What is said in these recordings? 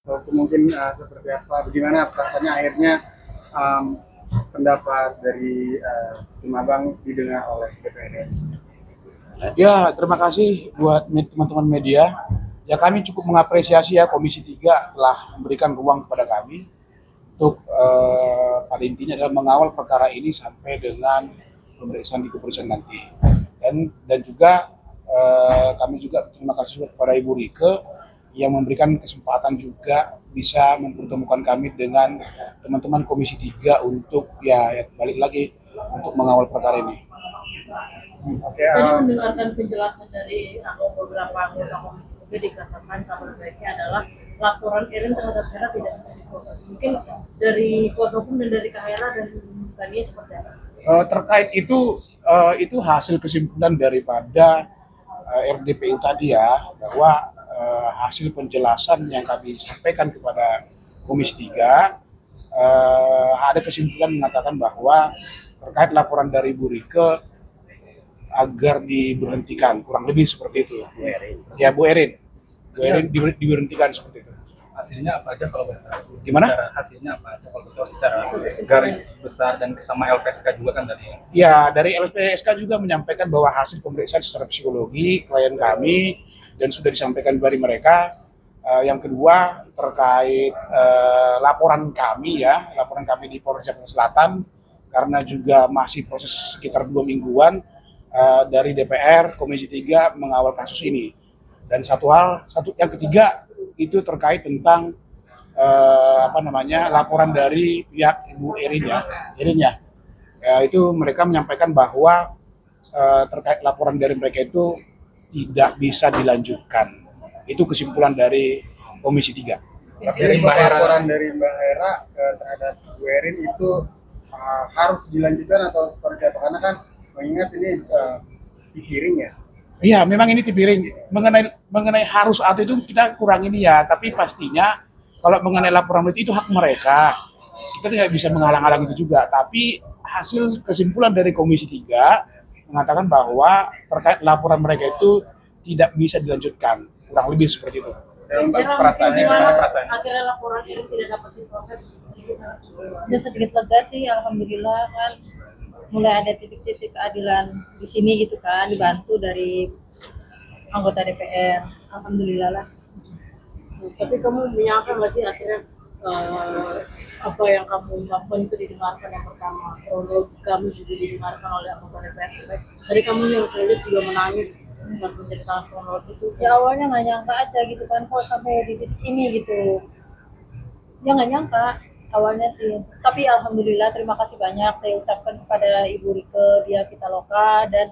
So, mungkin seperti apa, bagaimana perasaannya akhirnya um, pendapat dari tim Abang didengar oleh DPR. Ya, terima kasih buat teman-teman media. Ya, kami cukup mengapresiasi ya Komisi 3 telah memberikan ruang kepada kami untuk pada intinya adalah mengawal perkara ini sampai dengan pemeriksaan di kepolisian nanti. Dan juga kami juga terima kasih kepada Ibu Rike yang memberikan kesempatan juga bisa mempertemukan kami dengan teman-teman Komisi 3 untuk ya balik lagi untuk mengawal perkara ini. Oke, tadi mendengarkan penjelasan dari beberapa anggota komisi juga dikatakan kabar baiknya adalah laporan Erin terhadap Hera tidak bisa diproses. Mungkin dari kuasa hukum dan dari Kak Hera dan Tania seperti apa? Terkait itu hasil kesimpulan daripada RDPU tadi ya, bahwa hasil penjelasan yang kami sampaikan kepada Komisi 3 ada kesimpulan mengatakan bahwa terkait laporan dari Bu Rike agar diberhentikan, kurang lebih seperti itu. Bu Erin. Ya, Bu Erin diberhentikan seperti itu. Hasilnya apa aja kalau boleh tahu? Gimana? Hasilnya apa aja kalau boleh tahu secara garis besar dan sama LPSK juga kan tadi? Ya, dari LPSK juga menyampaikan bahwa hasil pemeriksaan secara psikologi klien kami dan sudah disampaikan dari mereka. Yang kedua terkait laporan kami di Polres Jakarta Selatan karena juga masih proses sekitar 2 mingguan dari DPR Komisi 3 mengawal kasus ini. Dan yang ketiga itu terkait tentang laporan dari pihak Ibu Erin ya. Itu mereka menyampaikan bahwa terkait laporan dari mereka itu tidak bisa dilanjutkan. Itu kesimpulan dari Komisi 3. Tapi untuk laporan dari Mbak Hera terhadap Bu Erin itu harus dilanjutkan atau seperti apa? Karena kan mengingat ini dipiring ya. Iya, memang ini tipiring. Mengenai harus atau itu kita kurang ini ya, tapi pastinya kalau mengenai laporan itu hak mereka. Kita tidak bisa menghalang-halang itu juga, tapi hasil kesimpulan dari Komisi 3 mengatakan bahwa terkait laporan mereka itu tidak bisa dilanjutkan. Kurang lebih seperti itu. Perasaannya akhirnya laporan ini tidak dapat diproses sedikit lega sih, alhamdulillah kan mulai ada titik-titik keadilan di sini gitu kan, dibantu dari anggota DPR, alhamdulillah lah. Tapi kamu menyangka nggak sih akhirnya apa yang kamu ungkapkan itu didengarkan yang pertama, kronologi kamu juga didengarkan oleh anggota DPR sampai tadi kamu yang saya lihat juga menangis saat menceritakan kronologi itu. Ya awalnya nggak nyangka aja gitu kan, kok sampai di titik ini gitu. Ya nggak nyangka awalnya sih, tapi alhamdulillah terima kasih banyak saya ucapkan kepada Ibu Rike Diah Pitaloka dan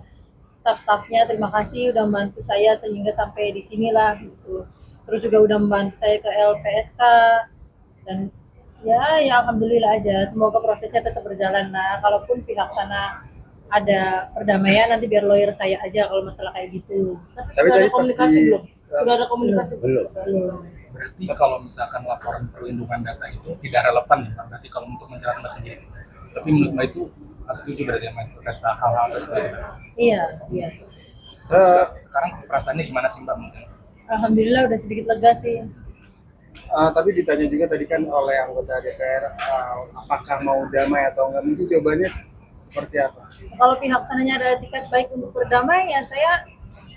staf-stafnya, terima kasih udah membantu saya sehingga sampai di sinilah gitu. Terus juga udah membantu saya ke LPSK dan ya alhamdulillah aja, semoga prosesnya tetap berjalan. Nah kalaupun pihak sana ada perdamaian nanti biar lawyer saya aja kalau masalah kayak gitu. Tapi sudah ada komunikasi belum? Sudah ada komunikasi belum? Berarti kalau misalkan laporan perlindungan data itu tidak relevan ya, berarti kalau untuk menjelaskan sendiri. Tapi menurut Mbak itu setuju berarti ya, terkait hal-hal tersebut. Iya. Sekarang perasaannya gimana sih Mbak? Alhamdulillah udah sedikit lega sih. Tapi ditanya juga tadi kan oleh anggota DPR apakah mau damai atau enggak, mungkin jawabannya seperti apa? Kalau pihak sananya ada tiket baik untuk berdamai, ya saya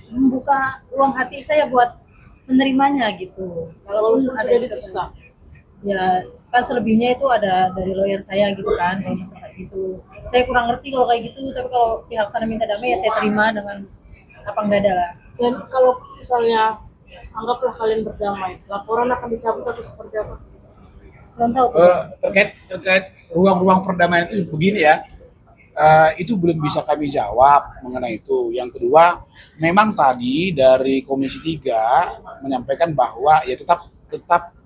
membuka ruang hati saya buat menerimanya gitu. Kalau sudah disiksa, ya kan selebihnya itu ada dari lawyer saya gitu kan, kalau masalah gitu. Saya kurang ngerti kalau kayak gitu, tapi kalau pihak sana minta damai ya saya terima dengan apa enggak ada lah. dan kalau misalnya anggaplah kalian berdamai, laporan akan dicabut atau seperti apa? Belum tahu tuh. Terkait ruang-ruang perdamaian itu begini ya, itu belum bisa kami jawab mengenai itu. Yang kedua, memang tadi dari Komisi 3 menyampaikan bahwa ya tetap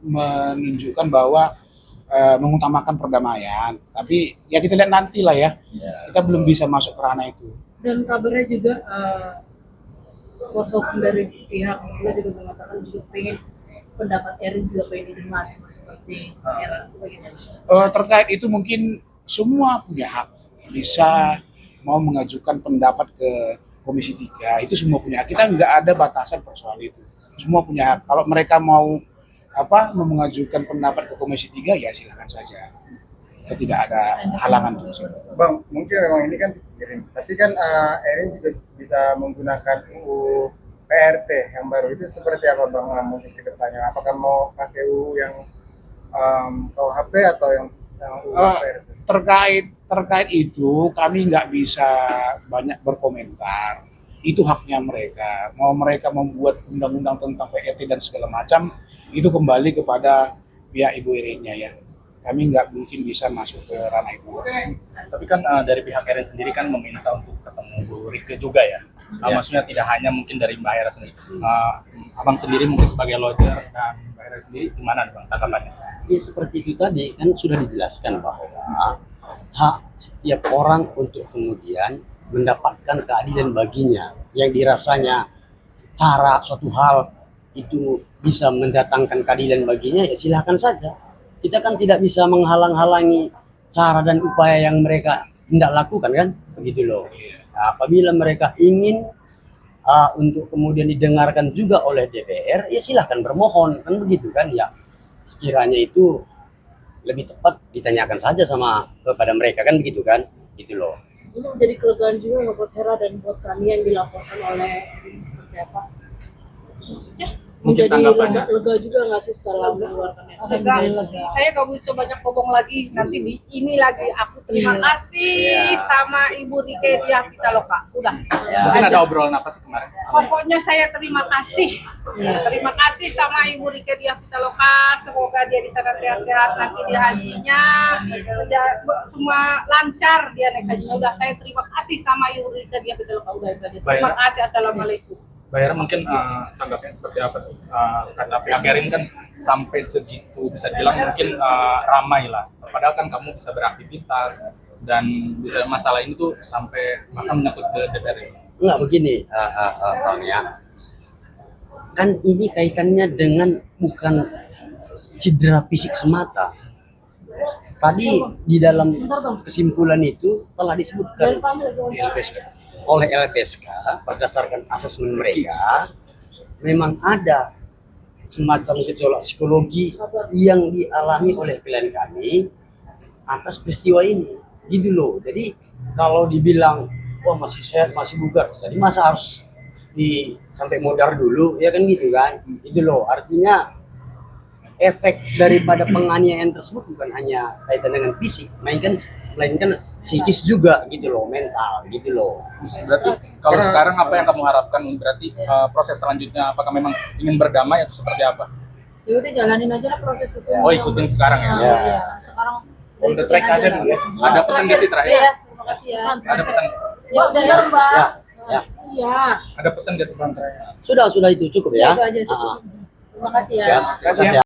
menunjukkan bahwa mengutamakan perdamaian. Tapi ya kita lihat nanti lah ya. Kita belum bisa masuk ke ranah itu. Dan kabarnya juga kuasa hukum dari pihak sebelah juga mengatakan juga pengen pendapat Erin juga pengen didengar seperti Era, itu bagaimana? Terkait itu mungkin semua punya hak bisa mau mengajukan pendapat ke Komisi 3, itu semua punya hak. Kita nggak ada batasan persoal itu. Semua punya hak. Kalau mereka mau mau mengajukan pendapat ke Komisi 3 ya silakan saja. Kita tidak ada halangan untuk itu. Bang, mungkin memang ini kan dipikirin, tapi kan Erin juga bisa menggunakan UU PRT yang baru itu seperti apa Bang mungkin ke depannya? Apakah mau pakai UU yang KUHP atau yang UU PRT? Terkait itu kami nggak bisa banyak berkomentar. Itu haknya mereka. Mau mereka membuat undang-undang tentang PRT dan segala macam, itu kembali kepada pihak Ibu Irinnya ya. Kami nggak mungkin bisa masuk ke ranah itu. Tapi kan dari pihak Erin sendiri kan meminta untuk ketemu Bu Rike juga ya. Maksudnya tidak hanya mungkin dari Mbak Hera sendiri. Abang sendiri mungkin sebagai lawyer dan Mbak Hera sendiri gimana Bang tanggapannya? Ya seperti itu tadi kan sudah dijelaskan bahwa hak setiap orang untuk kemudian mendapatkan keadilan baginya yang dirasanya cara suatu hal itu bisa mendatangkan keadilan baginya ya silakan saja. Kita kan tidak bisa menghalang-halangi cara dan upaya yang mereka tidak lakukan kan begitu loh. Nah, apabila mereka ingin untuk kemudian didengarkan juga oleh DPR ya silahkan bermohon kan begitu kan ya. Sekiranya itu lebih tepat ditanyakan saja kepada mereka kan begitu kan gitu loh. Ini menjadi kelegaan juga buat Hera dan buat kami yang dilaporkan oleh Erin seperti apa? Maksudnya Mungkin menjadi tanggapannya. lega juga nggak sih setelah mengeluarkan itu? Enggak, saya gak bisa banyak ngomong lagi nanti di ini lagi aku terima kasih sama Ibu Rike Diah Pitaloka udah Mungkin ada obrolan apa sih kemarin? pokoknya saya terima kasih terima kasih sama Ibu Rike Diah Pitaloka, semoga dia di sana sehat-sehat nanti di hajinya semua lancar dia naik hajinya. Udah saya terima kasih sama Ibu Rike Diah Pitaloka udah itu aja. Terima kasih, assalamualaikum. Mbak Hera mungkin tanggapnya seperti apa sih? Kata pihak Erin kan sampai segitu bisa dibilang mungkin ramai lah. Padahal kan kamu bisa beraktivitas dan bisa masalah ini tuh sampai bahkan menyangkut ke DPR. Enggak begini Bang ya. Kan ini kaitannya dengan bukan cedera fisik semata. Tadi di dalam kesimpulan itu telah disebutkan oleh LPSK berdasarkan asesmen mereka memang ada semacam gejolak psikologi yang dialami oleh klien kami atas peristiwa ini gitu loh. Jadi kalau dibilang wah masih sehat masih bugar, jadi masa harus sampai modar dulu ya kan gitu kan gitu loh. Artinya efek daripada penganiayaan tersebut bukan hanya kaitan dengan fisik, melainkan psikis juga gitu loh, mental gitu loh. Berarti kalau sekarang apa yang kamu harapkan? Berarti proses selanjutnya apakah memang ingin berdamai atau seperti apa? Ya udah jalanin aja lah proses itu. Oh ikutin sekarang ya? Iya. Sekarang On the track aja dulu ya? Ada pesan nggak sih terakhir? Iya, terima kasih ya. Ada pesan? Ya benar Mbak. Ya. Iya. Ada pesan nggak sih terakhir? Sudah itu cukup ya. Itu aja cukup. Terima kasih ya. Ya, terima kasih ya.